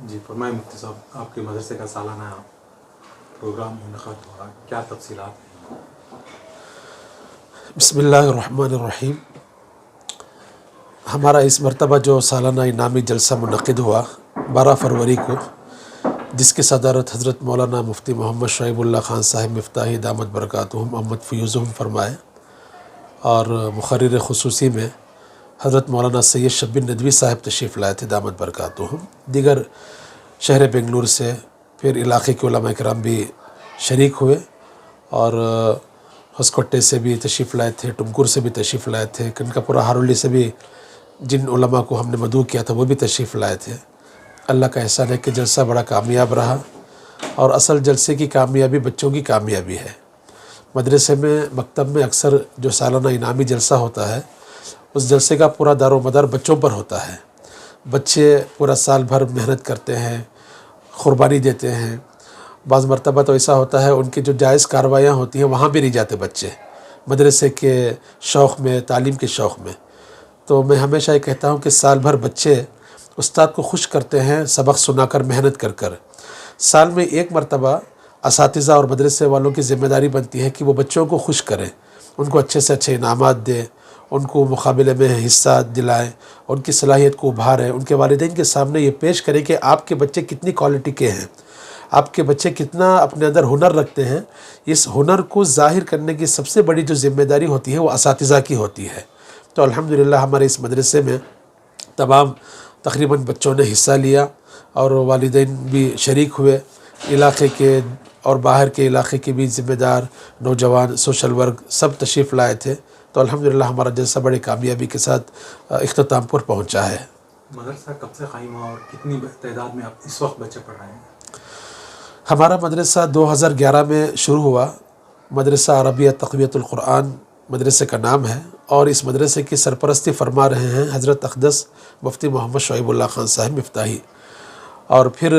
जी फरमाएं मुफ्ती साहब, आपके मदरसे का सालाना प्रोग्राम मुनक़द हुआ, क्या तफसीलात हैं? बिस्मिल्लाहिर्रहमानिर्रहीम। हमारा इस मरतबा जो सालाना इनामी जलसा मुनक़िद हुआ 12 फरवरी को, जिसकी सदारत हज़रत मौलाना मुफ्ती मोहम्मद शुएबुल्लाह ख़ान साहिब मिफ्ताही दामत बरकातुहुम मोहम्मद फ़यूज़ुहुम फरमाए, और मुखर्रिर ख़ुसूसी में हज़रत मौलाना सैयद शब्बीर नदवी साहिब तशरीफ़ लाए थे दामत बरकातुहुम। दीगर शहर बेंगलुरु से फिर इलाक़े के उलमा इकराम भी शरीक हुए, और हस्कोटे से भी तशरीफ़ लाए थे, टुमकुर से भी तशरीफ़ लाए थे, कनकापुरा हारुली से भी जिन उलमा को हमने मदऊ किया था वो भी तशरीफ़ लाए थे। अल्लाह का एहसान है कि जलसा बड़ा कामयाब रहा, और असल जलसे की कामयाबी बच्चों की कामयाबी है। मदरसे में मकतब में अक्सर जो सालाना इनामी जलसा होता है, उस जलसे का पूरा दारोमदार बच्चों पर होता है। बच्चे पूरा साल भर मेहनत करते हैं, क़ुरबानी देते हैं। बाज़ मरतबा तो ऐसा होता है उनकी जो जायज़ कार्रवाइयाँ होती हैं वहाँ भी नहीं जाते बच्चे, मदरसे के शौक़ में, तालीम के शौक़ में। तो मैं हमेशा ये कहता हूँ कि साल भर बच्चे उस्ताद को खुश करते हैं सबक सुनाकर, मेहनत कर कर। साल में एक मरतबा असातिज़ा और मदरसे वालों की ज़िम्मेदारी बनती है कि वो बच्चों को खुश करें, उनको अच्छे से अच्छे इनामात दें, उनको मुकाबले में हिस्सा दिलाएं, उनकी सलाहियत को उभारें, उनके वालिदैन के सामने ये पेश करें कि आपके बच्चे कितनी क्वालिटी के हैं, आपके बच्चे कितना अपने अंदर हुनर रखते हैं। इस हुनर को ज़ाहिर करने की सबसे बड़ी जो ज़िम्मेदारी होती है वो असातिज़ा की होती है। तो अल्हम्दुलिल्लाह हमारे इस मदरसे में तमाम तकरीबन बच्चों ने हिस्सा लिया, और वालिदैन भी शरीक हुए। इलाक़े के और बाहर के इलाक़े के भी ज़िम्मेदार, नौजवान, सोशल वर्क सब तशरीफ़ लाए थे। तो अल्हम्दुलिल्लाह हमारा जलसा बड़ी कामयाबी के साथ इख्तिताम पर पहुँचा है। मदरसा कब से क़ायम हुआ और कितनी तादाद में आप इस वक्त बच्चे पढ़ रहे हैं? हमारा मदरसा 2011 में शुरू हुआ। मदरसा अरबिया तक़वियतुल क़ुरआन मदरसे का नाम है, और इस मदरसे की सरपरस्ती फरमा रहे हैं हज़रत अक़दस मुफ्ती मोहम्मद शुएबुल्लाह ख़ान साहिब मिफ्ताही। और फिर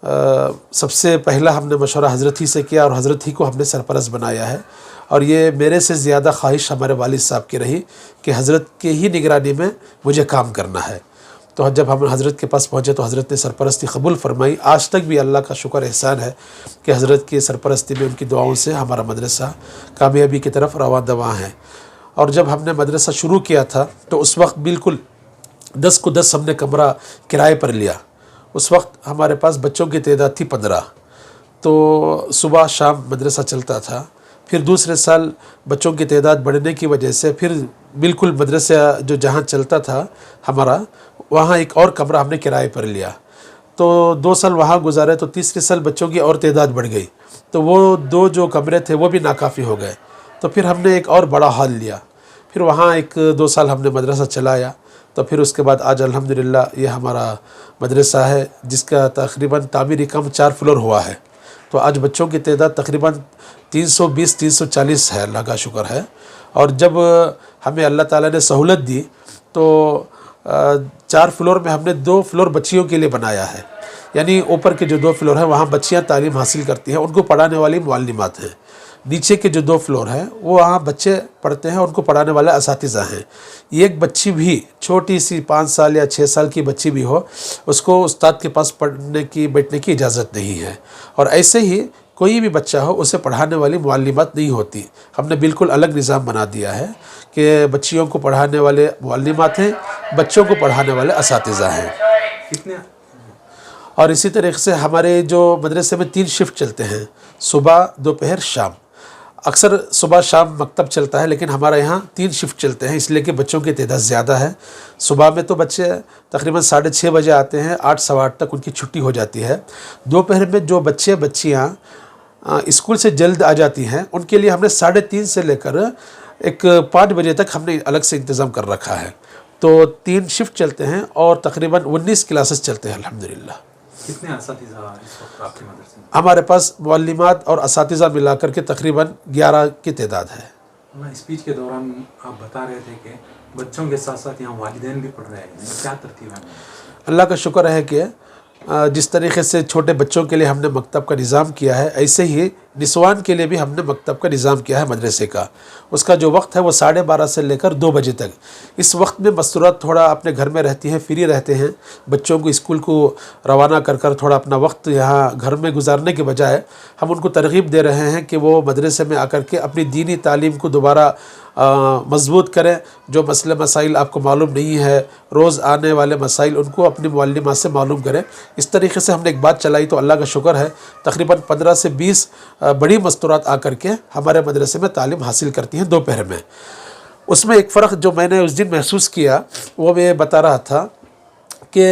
सबसे पहला हमने मशवरा हज़रत ही से किया, और हज़रत ही को हमने सरपरस्त बनाया है। और ये मेरे से ज़्यादा ख्वाहिश हमारे वालिद साहब की रही कि हज़रत के ही निगरानी में मुझे काम करना है। तो जब हम हज़रत के पास पहुँचे तो हज़रत ने सरपरस्ती कबूल फरमाई। आज तक भी अल्लाह का शुक्र एहसान है कि हज़रत की सरपरस्ती में, उनकी दुआओं से हमारा मदरसा कामयाबी की तरफ रवां दवां है। और जब हमने मदरसा शुरू किया था तो उस वक्त बिल्कुल 10 को 10 हमने कमरा किराए पर लिया। उस वक्त हमारे पास बच्चों की तादाद थी 15। तो सुबह शाम मदरसा चलता था। फिर दूसरे साल बच्चों की तादाद बढ़ने की वजह से फिर बिल्कुल मदरसा जो जहाँ चलता था हमारा, वहाँ एक और कमरा हमने किराए पर लिया। तो 2 साल वहाँ गुजारे, तो तीसरे साल बच्चों की और तादाद बढ़ गई, तो वो 2 जो कमरे थे वो भी नाकाफ़ी हो गए। तो फिर हमने एक और बड़ा हॉल लिया। फिर वहाँ 1-2 साल हमने मदरसा चलाया। तो फिर उसके बाद आज अल्हम्दुलिल्लाह ये हमारा मदरसा है, जिसका तकरीबन तामीरी कम 4 फ्लोर हुआ है। तो आज बच्चों की तादाद तकरीबन 320-340 है, अल्लाह का शुक्र है। और जब हमें अल्लाह ताला ने सहूलत दी तो 4 फ्लोर में हमने 2 फ्लोर बच्चियों के लिए बनाया है। यानी ऊपर के जो 2 फ्लोर हैं वहाँ बच्चियाँ तालीम हासिल करती हैं, उनको पढ़ाने वाली मुअल्लिमात हैं। नीचे के जो 2 फ्लोर हैं वो वहाँ बच्चे पढ़ते हैं, उनको पढ़ाने वाले असातिज़ा हैं। एक बच्ची भी, छोटी सी 5 साल या 6 साल की बच्ची भी हो, उसको उस्ताद के पास पढ़ने की, बैठने की इजाज़त नहीं है। और ऐसे ही कोई भी बच्चा हो, उसे पढ़ाने वाली मुअल्लिमात नहीं होती। हमने बिल्कुल अलग निज़ाम बना दिया है कि बच्चियों को पढ़ाने वाले मुअल्लिमात हैं, बच्चों को पढ़ाने वाले असातिज़ा हैं। कितने? और इसी तरीके से हमारे जो मदरसे में 3 शिफ्ट चलते हैं, सुबह, दोपहर, शाम। अक्सर सुबह शाम मकतब चलता है, लेकिन हमारे यहाँ 3 शिफ्ट चलते हैं, इसलिए कि बच्चों की तादाद ज़्यादा है। सुबह में तो बच्चे तकरीबन 6:30 बजे आते हैं, 8 सवा 8 तक उनकी छुट्टी हो जाती है। दोपहर में जो बच्चे बच्चियाँ स्कूल से जल्द आ जाती हैं, उनके लिए हमने 3:30 से लेकर 5 बजे तक हमने अलग से इंतज़ाम कर रखा है। तो 3 शिफ्ट चलते हैं और तकरीबन 19 क्लासेस चलते हैं अल्हम्दुलिल्लाह। कितने असातिज़ा इस वक्त आपके मदरसे में? हमारे पास मुअल्लिमात और असातिज़ा मिलाकर के तकरीबन 11 की तादाद है। स्पीच के दौरान आप बता रहे थे कि बच्चों के साथ साथ यहाँ वालिदैन भी पढ़ रहे हैं, क्या तरतीब है? अल्लाह का शुक्र है कि जिस तरीके से छोटे बच्चों के लिए हमने मकतब का निज़ाम किया है, ऐसे ही निस्वान के लिए भी हमने मकतब का निज़ाम किया है मदरसे का। उसका जो वक्त है वो 12:30 से लेकर 2 बजे तक। इस वक्त में मस्तूरात थोड़ा अपने घर में रहती हैं, फ्री रहते हैं। बच्चों को स्कूल को रवाना कर कर थोड़ा अपना वक्त यहाँ घर में गुजारने के बजाय हम उनको तरगीब दे रहे हैं कि वो मदरसे में आकर के अपनी दीनी तालीम को दोबारा मजबूत करें। जो मसले मसाइल आपको मालूम नहीं है, रोज़ आने वाले मसाइल, उनको अपनी मुअल्लिमा से मालूम करें। इस तरीके से हमने एक बात चलाई तो अल्लाह का शुक्र है तकरीबन 15 से 20 बड़ी मस्तूरात आकर के हमारे मदरसे में तालीम हासिल करती हैं दोपहर में। उसमें एक फ़र्क जो मैंने उस दिन महसूस किया वो मैं बता रहा था कि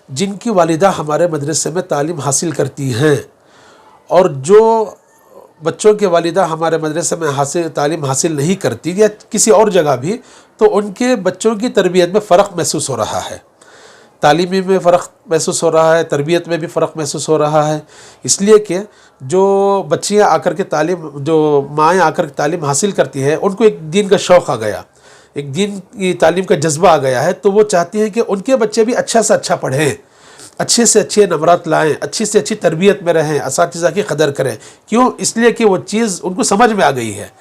जिनकी वालिदा हमारे मदरसे में तालीम हासिल करती हैं और जो बच्चों के वालिदा हमारे मदरसे में तालीम हासिल नहीं करती या किसी और जगह भी, तो उनके बच्चों की तरबियत में फ़र्क महसूस हो रहा है। तालीमी में फ़र्क महसूस हो रहा है, तरबियत में भी फ़र्क महसूस हो रहा है। इसलिए कि जो बच्चियाँ आकर के जो माएँ आकर के तालीम हासिल करती हैं, उनको एक दीन का शौक़ आ गया, एक दीन की तालीम का जज्बा आ गया है। तो वो चाहती हैं कि उनके बच्चे भी अच्छा से अच्छा पढ़ें, अच्छे से अच्छे नंबरात लाएं, अच्छी से अच्छी तरबियत में रहें, असातिज़ा की कदर करें। क्यों? इसलिए कि वो चीज़ उनको समझ में आ गई है।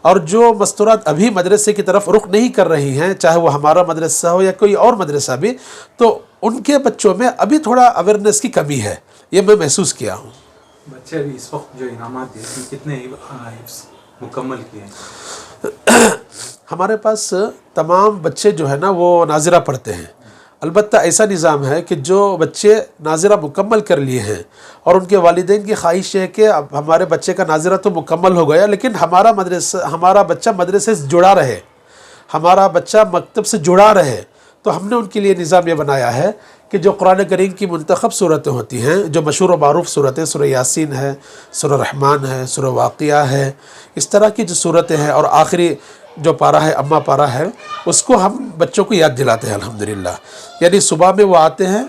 और जो मस्तूरात अभी मदरसे की तरफ रुख नहीं कर रही हैं, चाहे वो हमारा मदरसा हो या कोई और मदरसा भी, तो उनके बच्चों में अभी थोड़ा अवेयरनेस की कमी है, ये मैं महसूस किया हूँ। बच्चे अभी इस वक्त जो इनामात दिए कितने मुकम्मल किए? हमारे पास तमाम बच्चे जो है ना वो नाज़िरा पढ़ते हैं। अलबत्ता ऐसा निज़ाम है कि जो बच्चे नाज़िरा मुकम्मल कर लिए हैं और उनके वालिदैन की ख्वाहिश है कि अब हमारे बच्चे का नाज़िरा तो मुकम्मल हो गया, लेकिन हमारा बच्चा मदरसे से जुड़ा रहे, हमारा बच्चा मकतब से जुड़ा रहे, तो हमने उनके लिए निज़ाम ये बनाया है कि जो कुरान करीम की मुंतखब सूरतें होती हैं, जो मशहूर व मारूफ़ सूरतें, सूरह यासीन है, सूरह रहमान है, सूरह वाक़िया है, इस तरह की जो सूरतें हैं, और आखिरी जो पारा है अम्मा पारा है, उसको हम बच्चों को याद दिलाते हैं अल्हम्दुलिल्लाह। यानी सुबह में वो आते हैं,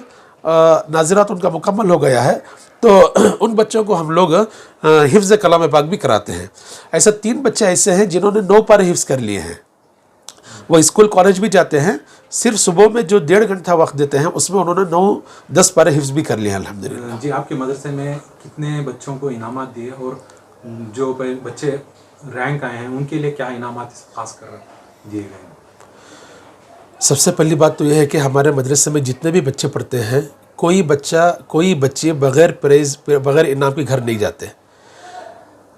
नाज़िरा तो उनका मुकम्मल हो गया है, तो उन बच्चों को हम लोग हिफ्ज़ कलाम पाक भी कराते हैं। ऐसा 3 बच्चे ऐसे हैं जिन्होंने 9 पारे हिफ्ज़ कर लिए हैं। वो स्कूल कॉलेज भी जाते हैं, सिर्फ सुबह में जो 1.5 घंटा वक्त देते हैं उसमें उन्होंने 9-10 पारे हिफ्ज़ भी कर लिए हैं अल्हम्दुलिल्लाह। जी, आपके मदरसे में कितने बच्चों को इनामात दिए और जो बच्चे रैंक आए हैं उनके लिए क्या इनामात खास कर दिए गए? सबसे पहली बात तो यह है कि हमारे मदरसे में जितने भी बच्चे पढ़ते हैं, कोई बच्चे बग़ैर प्राइज़, बग़ैर इनाम के घर नहीं जाते।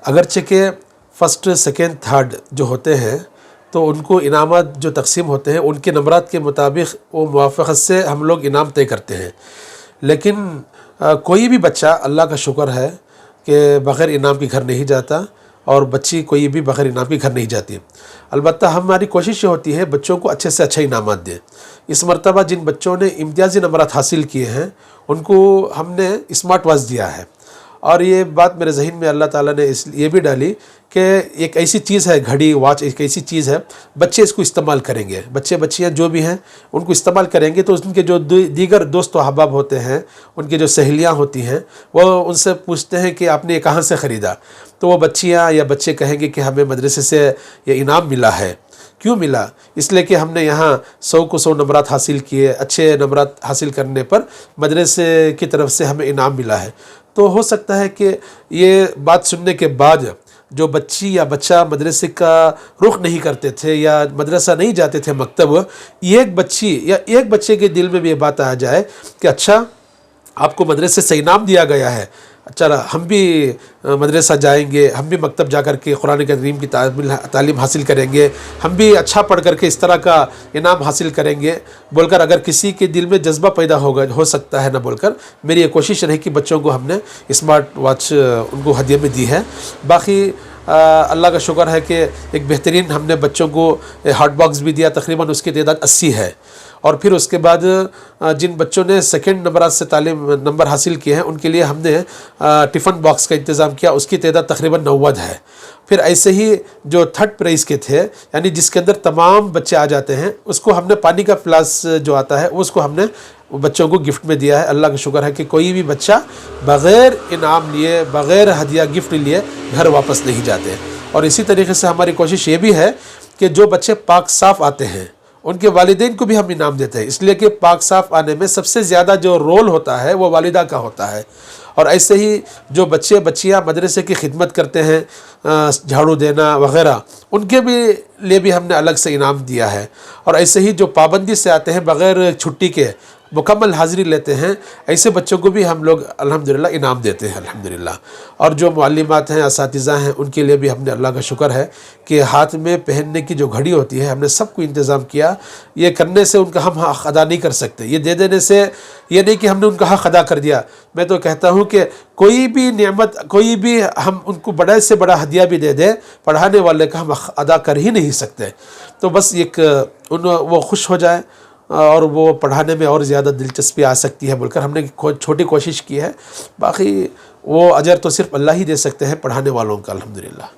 अगरचे के फ़र्स्ट, सेकेंड, थर्ड जो होते हैं तो उनको इनामात जो तकसीम होते हैं उनके नंबरात के मुताबिक वो मुवाफ़क़त से हम लोग इनाम तय करते हैं। लेकिन कोई भी बच्चा, अल्लाह का शुक्र है कि बग़ैर इनाम के घर नहीं जाता और बच्ची कोई भी बग़ैर इनाम के घर नहीं जाती। अलबत्ता हमारी कोशिश ये होती है बच्चों को अच्छे से अच्छा इनामात दें। इस मरतबा जिन बच्चों ने इम्तियाज़ी नंबरात हासिल किए हैं उनको हमने स्मार्ट वॉच दिया है, और ये बात मेरे जहन में अल्लाह ताला ने ये भी डाली कि एक ऐसी चीज़ है, घड़ी वॉच एक ऐसी चीज़ है, बच्चे इसको इस्तेमाल करेंगे, बच्चे बच्चियाँ जो भी हैं उनको इस्तेमाल करेंगे तो उनके जो दीगर दोस्त व अहबाब होते हैं, उनकी जो सहेलियाँ होती हैं, वो उनसे पूछते हैं कि आपने ये कहाँ से ख़रीदा, तो वो बच्चियाँ या बच्चे कहेंगे कि हमें मदरसे से ये इनाम मिला है। क्यों मिला? इसलिए कि हमने यहाँ 100 को 100 नंबरात हासिल किए, अच्छे नंबरात हासिल करने पर मदरसे की तरफ से हमें इनाम मिला है। तो हो सकता है कि ये बात सुनने के बाद जो बच्ची या बच्चा मदरसे का रुख नहीं करते थे या मदरसा नहीं जाते थे मकतब, एक बच्ची या एक बच्चे के दिल में भी ये बात आ जाए कि अच्छा आपको मदरसे से इनाम दिया गया है, चलो हम भी मदरसा जाएंगे, हम भी मकतब जा कर के कुरान करीम की तालीम हासिल करेंगे, हम भी अच्छा पढ़ करके इस तरह का इनाम हासिल करेंगे बोलकर अगर किसी के दिल में जज्बा पैदा हो सकता है ना बोलकर मेरी ये कोशिश रही कि बच्चों को हमने स्मार्ट वॉच उनको हदिया में दी है। बाकी अल्लाह का शुक्र है कि एक बेहतरीन हमने बच्चों को हॉट बॉक्स भी दिया, तकरीबन उसकी तादाद 80 है। और फिर उसके बाद जिन बच्चों ने सेकेंड नंबर से नंबर हासिल किए हैं उनके लिए हमने टिफ़न बॉक्स का इंतज़ाम किया, उसकी तादाद तकरीबन 90 है। फिर ऐसे ही जो थर्ड प्राइज़ के थे यानी जिसके अंदर तमाम बच्चे आ जाते हैं उसको हमने पानी का फ्लास जो आता है उसको हमने बच्चों को गिफ्ट में दिया है। अल्लाह का शुक्र है कि कोई भी बच्चा बग़ैर इनाम लिए, बग़ैर हदिया गिफ्ट लिए घर वापस नहीं जाते। और इसी तरीके से हमारी कोशिश ये भी है कि जो बच्चे पाक साफ़ आते हैं उनके वालिदैन को भी हम इनाम देते हैं, इसलिए कि पाक साफ आने में सबसे ज़्यादा जो रोल होता है वो वालिदा का होता है। और ऐसे ही जो बच्चे बच्चियाँ मदरसे की खिदमत करते हैं, झाड़ू देना वगैरह, उनके भी लिए भी हमने अलग से इनाम दिया है। और ऐसे ही जो पाबंदी से आते हैं, बग़ैर छुट्टी के मुकम्मल हाज़िरी लेते हैं, ऐसे बच्चों को भी हम लोग अल्हम्दुलिल्लाह इनाम देते हैं अल्हम्दुलिल्लाह। और जो मुअल्लिमात हैं, असातिज़ा हैं, उनके लिए भी हमने अल्लाह का शुक्र है कि हाथ में पहनने की जो घड़ी होती है हमने सबको इंतज़ाम किया। ये करने से उनका हम हक़ अदा नहीं कर सकते, ये दे देने से ये नहीं कि हमने उनका हक़ अदा कर दिया। मैं तो कहता हूँ कि कोई भी नेमत, कोई भी हम उनको बड़े से बड़ा हदिया भी दे दें, पढ़ाने वाले का हम हक़ अदा कर ही नहीं सकते। तो बस एक वो खुश हो जाए और वो पढ़ाने में और ज़्यादा दिलचस्पी आ सकती है बोलकर हमने छोटी कोशिश की है। बाकी वो अजर तो सिर्फ अल्लाह ही दे सकते हैं पढ़ाने वालों का अल्हम्दुलिल्लाह।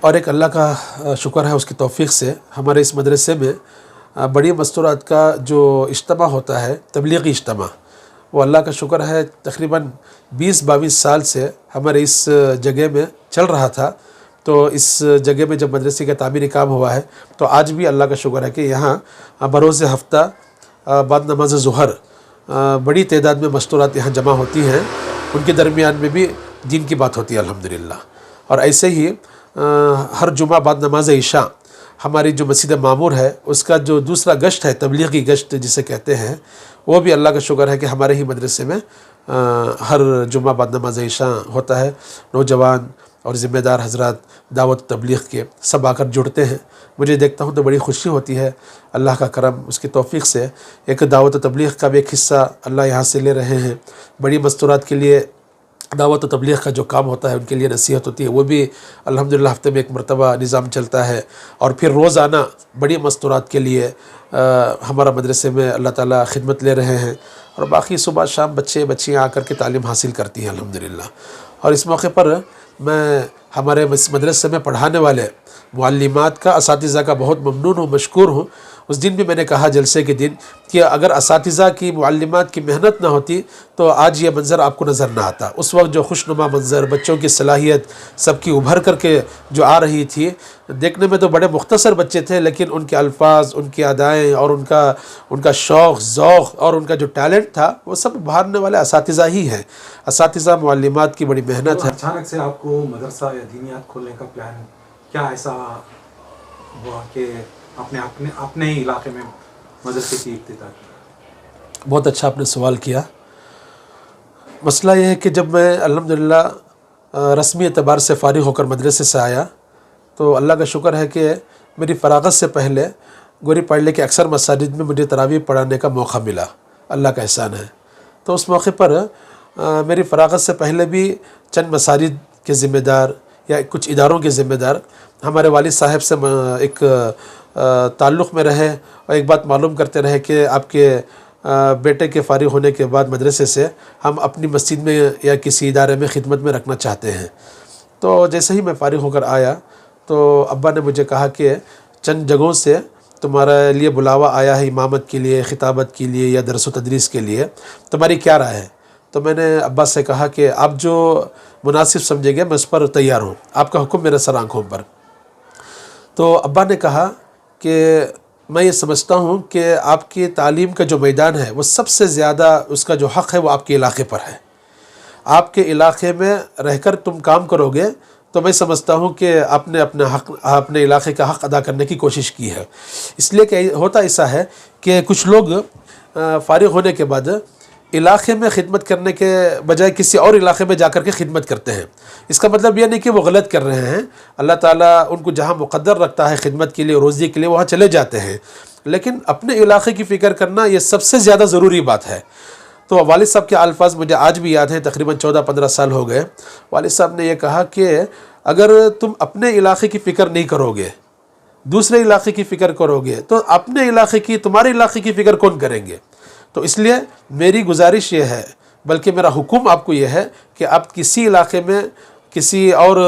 और एक अल्लाह का शुक्र है, उसकी तौफीक से हमारे इस मदरसे में बड़ी मस्तूरात का जो इज्तिमा होता है, तबलीगी इज्तिमा, वो अल्लाह का शुक्र है तकरीबन 20-22 साल से हमारे इस जगह में चल रहा था। तो इस जगह में जब मदरसे का तामीरी काम हुआ है तो आज भी अल्लाह का शुक्र है कि यहाँ बरोज़ हफ्ता बाद नमाज ज़ुहर बड़ी तादाद में मस्तूरात यहाँ जमा होती हैं, उनके दरमियान में भी दीन की बात होती है अल्हम्दुलिल्लाह। और ऐसे ही हर जुमा बाद नमाज इशा हमारी जो मस्जिद मामूर है उसका जो दूसरा गश्त है, तबलीगी गश्त जिसे कहते हैं, वो भी अल्लाह का शुक्र है कि हमारे ही मदरसे में हर जुमा बाद नमाज इशा होता है। नौजवान और ज़िम्मेदार हज़रात दावत तबलीग के सब आकर जुड़ते हैं। मुझे देखता हूँ तो बड़ी खुशी होती है, अल्लाह का करम, उसकी तौफीक से एक दावत तबलीग का भी एक हिस्सा अल्लाह यहाँ से ले रहे हैं। बड़ी मस्तूरात के लिए दावत तबलीग का जो काम होता है, उनके लिए नसीहत होती है, वो भी अल्हम्दुलिल्लाह हफ्ते में एक मरतबा निज़ाम चलता है। और फिर रोज़ाना बड़ी मस्तूरात के लिए हमारा मदरसे में अल्लाह ताला खिदमत ले रहे हैं। और बाकी सुबह शाम बच्चे बच्चियाँ आकर के तालीम हासिल करती हैं अल्हम्दुलिल्लाह। और इस मौके पर मैं हमारे मदरसे में पढ़ाने वाले मुअल्लिमात का, असातिज़ा का बहुत ममनून हूँ, मशकूर हूँ। उस दिन भी मैंने कहा जलसे के दिन कि अगर असातिज़ा की, मुअल्लिमात की मेहनत ना होती तो आज ये मंज़र आपको नज़र ना आता। उस वक्त जो खुशनुमा मंज़र, बच्चों की सलाहियत सबकी उभर करके जो आ रही थी, देखने में तो बड़े मुख्तसर बच्चे थे, लेकिन उनके अल्फाज, उनकी अदाएँ और उनका शौक़ ज़ौक़ और उनका जो टैलेंट था, वो सब उभारने वाले असातिज़ा ही हैं। असातिज़ा मुअल्लिमात की बड़ी मेहनत है। अचानक से आपको मदरसा या दीनियात खोलने का प्लान क्या ऐसा हुआ कि अपने ही इलाके में मदरसे की इब्तिदा की? बहुत अच्छा आपने सवाल किया। मसला यह है कि जब मैं अल्हम्दुलिल्लाह रस्मी एतबार से फ़ारिग होकर मदरसे से आया तो अल्लाह का शुक्र है कि मेरी फ़रागत से पहले गोरी पाड़ले के अक्सर मसाजिद में मुझे तरावी पढ़ाने का मौका मिला, अल्लाह का एहसान है। तो उस मौके पर मेरी फ़रागत से पहले भी चंद मसाजिद के ज़िम्मेदार या कुछ इदारों के ज़िम्मेदार हमारे वालिद साहब से एक ताल्लुक़ में रहे और एक बात मालूम करते रहे कि आपके बेटे के फ़ारिग होने के बाद मदरसे से हम अपनी मस्जिद में या किसी इदारे में खिदमत में रखना चाहते हैं। तो जैसे ही मैं फ़ारिग होकर आया तो अब्बा ने मुझे कहा कि चंद जगहों से तुम्हारे लिए बुलावा आया है, इमामत के लिए, खिताबत के लिए या दरस व तदरीस के लिए, तुम्हारी क्या राय है? तो मैंने अब्बा से कहा कि आप जो मुनासिब समझेंगे मैं उस पर तैयार हूँ, आपका हुक्म मेरे सर आँखों पर। तो अब्बा ने कहा कि मैं ये समझता हूँ कि आपकी तालीम का जो मैदान है वो सबसे ज़्यादा उसका जो हक़ है वो आपके इलाके पर है। आपके इलाके में रहकर तुम काम करोगे तो मैं समझता हूँ कि आपने अपने इलाके का हक़ अदा करने की कोशिश की है। इसलिए कि होता ऐसा है कि कुछ लोग फ़ारिग होने के बाद इलाके में खिदमत करने के बजाय किसी और इलाके में जाकर के खिदमत करते हैं। इसका मतलब यह नहीं कि वो गलत कर रहे हैं, अल्लाह ताला उनको जहाँ मुक़द्दर रखता है खिदमत के लिए, रोज़ी के लिए, वहाँ चले जाते हैं। लेकिन अपने इलाके की फ़िक्र करना ये सबसे ज़्यादा ज़रूरी बात है। तो वालिद साहब के अल्फाज मुझे आज भी याद हैं, तकरीबन 14-15 साल हो गए। वालिद साहब ने यह कहा कि अगर तुम अपने इलाके की फ़िक्र नहीं करोगे, दूसरे इलाके की फ़िक्र करोगे, तो अपने इलाके की, तुम्हारे इलाके की फ़िक्र कौन करेंगे? तो इसलिए मेरी गुजारिश ये है, बल्कि मेरा हुक्म आपको ये है कि आप किसी इलाके में किसी और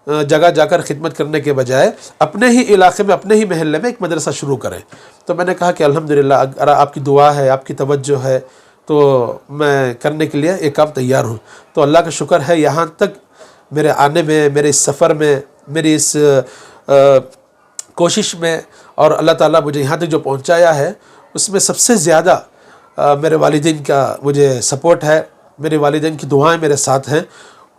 जगह जाकर खिदमत करने के बजाय अपने ही इलाके में, अपने ही महल्ले में एक मदरसा शुरू करें। तो मैंने कहा कि अल्हम्दुलिल्लाह अगर आपकी दुआ है, आपकी तवज्जो है तो मैं करने के लिए एक काम तैयार हूँ। तो अल्लाह का शुक्र है यहाँ तक मेरे आने में, मेरे इस सफ़र में, मेरी इस कोशिश में और अल्लाह ताला मुझे यहाँ तक जो पहुँचाया है उसमें सबसे ज़्यादा मेरे वालिदैन का मुझे सपोर्ट है। मेरे वालिदैन की दुआएं मेरे साथ हैं।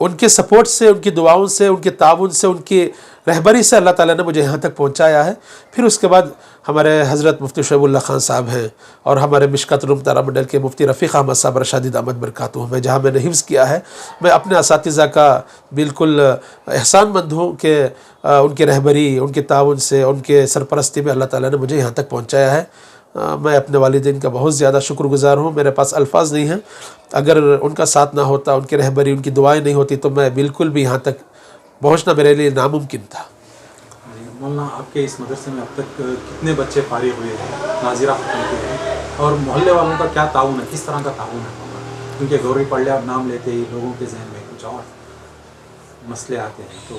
उनके सपोर्ट से, उनकी दुआओं से, उनके ताउन से, उनकी रहबरी से अल्लाह ताला ने मुझे यहाँ तक पहुँचाया है। फिर उसके बाद हमारे हज़रत मुफ्ती शोएबुल्लाह खान साहब हैं और हमारे मिशकात उलूम तारामंडल के मुफ्ती रफ़ीक़ अहमद साहब रशादीद अहमद बरकातुहू में, जहाँ मैंने हिफ्ज़ किया है। मैं अपने असातिज़ा का बिल्कुल एहसानमंद हूँ कि उनकी रहबरी, उनके ताउन से, उनके सरपरस्ती में अल्लाह ताला ने मुझे यहाँ तक पहुँचाया है। मैं अपने वालिदैन का बहुत ज़्यादा शुक्रगुज़ार हूँ। मेरे पास अल्फाज नहीं हैं। अगर उनका साथ ना होता, उनकी रहबरी, उनकी दुआएं नहीं होती तो मैं बिल्कुल भी यहाँ तक पहुँचना मेरे लिए नामुमकिन था। मौलाना, आपके इस मदरसे में अब तक कितने बच्चे फारिग हुए हैं, नाज़िरा ख़त्म किए हैं, और मोहल्ले वालों का क्या ताउन है, किस तरह का ताउन है? क्योंकि गौरी पढ़ले और नाम लेते ही लोगों के जहन में कुछ और मसले आते हैं, तो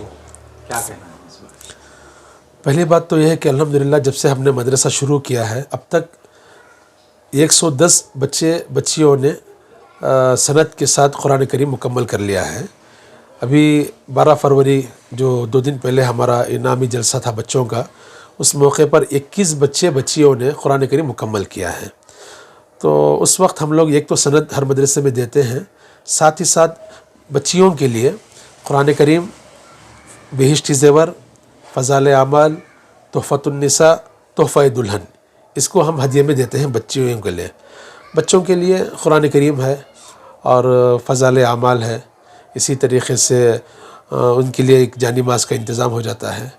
क्या कहना है इस बारे? पहली बात तो यह है कि अल्हम्दुलिल्लाह जब से हमने मदरसा शुरू किया है अब तक 110 बच्चियों ने सनद के साथ कुरान करीम मुकम्मल कर लिया है। अभी 12 फरवरी जो 2 दिन पहले हमारा इनामी जलसा था बच्चों का, उस मौके पर 21 बच्चियों ने कुरान करीम मुकम्मल किया है। तो उस वक्त हम लोग एक तो सनद हर मदरसे में देते हैं, साथ ही साथ बच्चियों के लिए कुरान करीम, बेहिश्ती ज़ेवर, फ़ज़ाइल आमाल, तोहफ़तुन्निसा, तोहफ़ा दुल्हन, इसको हम हदिये में देते हैं बच्चियों के लिए। बच्चों के लिए कुरान करीम है और फ़ज़ाइल आमाल है। इसी तरीक़े से उनके लिए एक जानी माज़ का इंतज़ाम हो जाता है।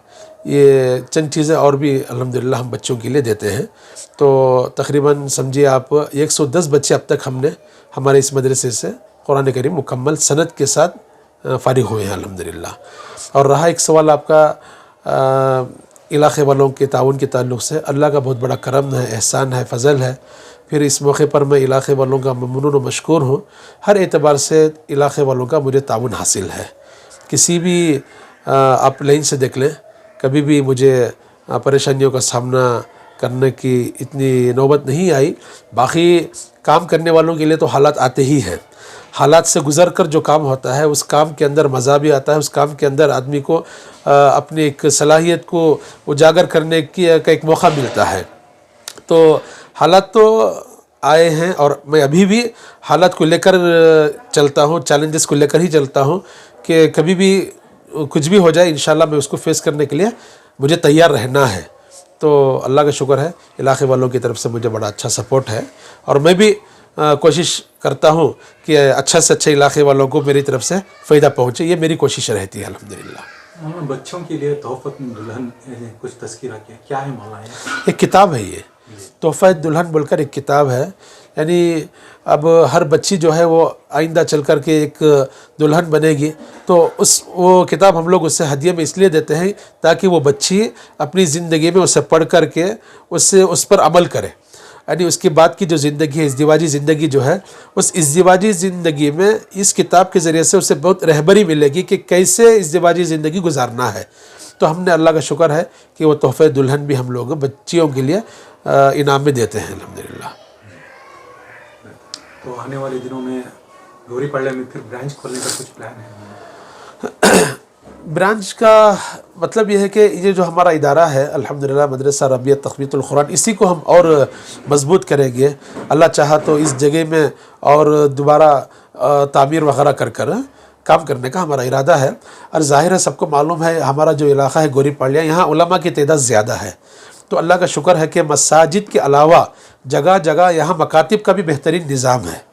ये चंद चीज़ें और भी अल्हम्दुलिल्लाह हम बच्चों के लिए देते हैं। तो तकरीबन समझिए आप 110 बच्चे अब तक हमने हमारे इस मदरसे से कुरान करीम मुकम्मल सनद के साथ फ़ारिग हुए हैं अल्हम्दुलिल्लाह। और रहा एक सवाल आपका इलाक़े वालों के ताउन के ताल्लुक़ से, अल्लाह का बहुत बड़ा करम है, एहसान है, फ़ज़ल है। फिर इस मौके पर मैं इलाक़े वालों का ममनून व मशकूर हूँ। हर एतबार से इलाक़े वालों का मुझे ताउन हासिल है। किसी भी आप लाइन से देख लें, कभी भी मुझे परेशानियों का सामना करने की इतनी नौबत नहीं आई। बाकी काम करने वालों के लिए तो हालात आते ही हैं। हालात से गुज़र कर जो काम होता है उस काम के अंदर मज़ा भी आता है, उस काम के अंदर आदमी को अपनी एक सलाहियत को उजागर करने का एक मौका मिलता है। तो हालात तो आए हैं और मैं अभी भी हालात को लेकर चलता हूँ, चैलेंजेस को लेकर ही चलता हूँ कि कभी भी कुछ भी हो जाए इंशाल्लाह मैं उसको फेस करने के लिए मुझे तैयार रहना है। तो अल्लाह का शुक्र है, इलाक़े वालों की तरफ से मुझे बड़ा अच्छा सपोर्ट है और मैं भी कोशिश करता हूँ कि अच्छा से अच्छे इलाक़े वालों को मेरी तरफ से फ़ायदा पहुँचे। ये मेरी कोशिश रहती है अल्हम्दुलिल्लाह। बच्चों के लिए तोहफ़त दुल्हन कुछ तज़किरा किया, क्या है मौलाना? एक किताब है, ये तोहफ़ा दुल्हन बोलकर एक किताब है। यानी अब हर बच्ची जो है वो आइंदा चल कर के एक दुल्हन बनेगी, तो वो किताब हम लोग उससे हदिये में इसलिए देते हैं ताकि वो बच्ची अपनी ज़िंदगी में उसे पढ़ कर के उस पर अमल करे। यानी उसके बाद की जो ज़िंदगी है, इज़्दिवाजी ज़िंदगी जो है, उस इज़्दिवाजी ज़िंदगी में इस किताब के ज़रिए से उसे बहुत रहबरी मिलेगी कि कैसे इज़्दिवाजी ज़िंदगी गुजारना है। तो हमने अल्लाह का शुक्र है कि वो तोहफ़े दुल्हन भी हम लोग बच्चियों के लिए इनाम में देते हैं अल्हम्दुलिल्लाह। तो आने वाले दिनों में गौरी पड़ले में फिर ब्रांच खोलने का कुछ प्लान है? ब्रांच का मतलब ये है कि ये जो हमारा इदारा है अल्हम्दुलिल्लाह मदरसा रबियत तक़वियतुल कुरान, इसी को हम और मज़बूत करेंगे। अल्लाह चाहा तो इस जगह में और दोबारा तामीर वगैरह कर काम करने का हमारा इरादा है। और ज़ाहिर है सबको मालूम है हमारा जो इलाक़ा है गौरी पड़लिया, यहाँ उलमा की तादाद ज़्यादा है। तो अल्लाह का शुक्र है कि मसाजिद के अलावा जगह जगह यहाँ मकातिब का भी बेहतरीन निज़ाम है।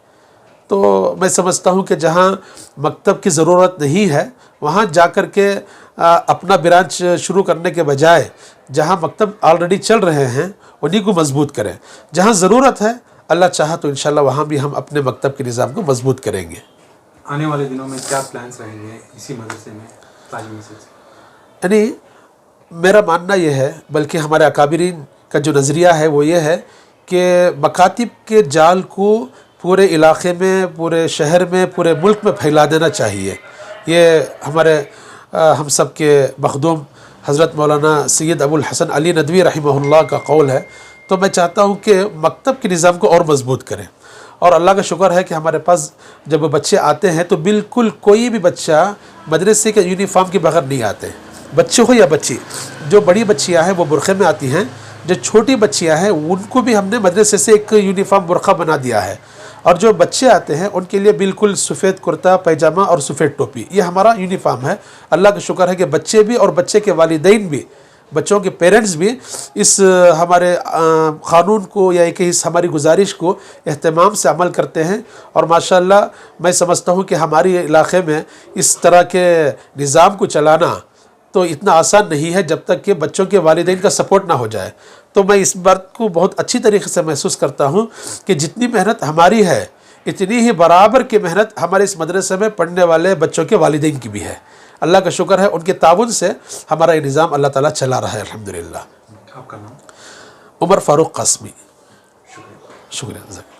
तो मैं समझता हूँ कि जहाँ मकतब की ज़रूरत नहीं है वहाँ जा कर के अपना ब्रांच शुरू करने के बजाय जहाँ मकतब ऑलरेडी चल रहे हैं उन्हीं को मज़बूत करें। जहाँ ज़रूरत है अल्लाह चाहा तो इंशाल्लाह वहाँ भी हम अपने मकतब के निज़ाम को मज़बूत करेंगे। आने वाले दिनों में क्या प्लान्स रहेंगे इसी मदरसे में तालीमी सिलसिले? यानी मेरा मानना यह है, बल्कि हमारे अकाबिरीन का जो नज़रिया है वो ये है कि मकातिब के जाल को पूरे इलाक़े में, पूरे शहर में, पूरे मुल्क में फैला देना चाहिए। ये हमारे हम सब के मखदूम हज़रत मौलाना सैयद अबुल हसन अली नदवी रहमहुल्लाह का कौल है। तो मैं चाहता हूँ कि मकतब के निज़ाम को और मज़बूत करें। और अल्लाह का शुक्र है कि हमारे पास जब बच्चे आते हैं तो बिल्कुल कोई भी बच्चा मदरसे के यूनिफॉर्म के बगैर नहीं आते, बच्चे हो या बच्ची। जो बड़ी बच्चियाँ हैं वो बुरखे में आती हैं, जो छोटी बच्चियां हैं उनको भी हमने मदरसे से एक यूनिफॉर्म बुर्का बना दिया है, और जो बच्चे आते हैं उनके लिए बिल्कुल सफ़ेद कुर्ता पैजामा और सफ़ेद टोपी, ये हमारा यूनिफॉर्म है। अल्लाह का शुक्र है कि बच्चे भी और बच्चे के वालिदैन भी, बच्चों के पेरेंट्स भी इस हमारे क़ानून को या एक इस हमारी गुजारिश को एहतमाम से अमल करते हैं। और माशाअल्लाह मैं समझता हूँ कि हमारे इलाक़े में इस तरह के निज़ाम को चलाना तो इतना आसान नहीं है जब तक कि बच्चों के वालिदैन का सपोर्ट ना हो जाए। तो मैं इस बात को बहुत अच्छी तरीके से महसूस करता हूँ कि जितनी मेहनत हमारी है इतनी ही बराबर की मेहनत हमारे इस मदरसे में पढ़ने वाले बच्चों के वालिदैन की भी है। अल्लाह का शुक्र है, उनके ताउन से हमारा ये निज़ाम अल्लाह ताला चला रहा है अल्हम्दुलिल्लाह। आपका नाम? उमर फ़ारूक कासमी। शुक्रिया। शुक्रिया।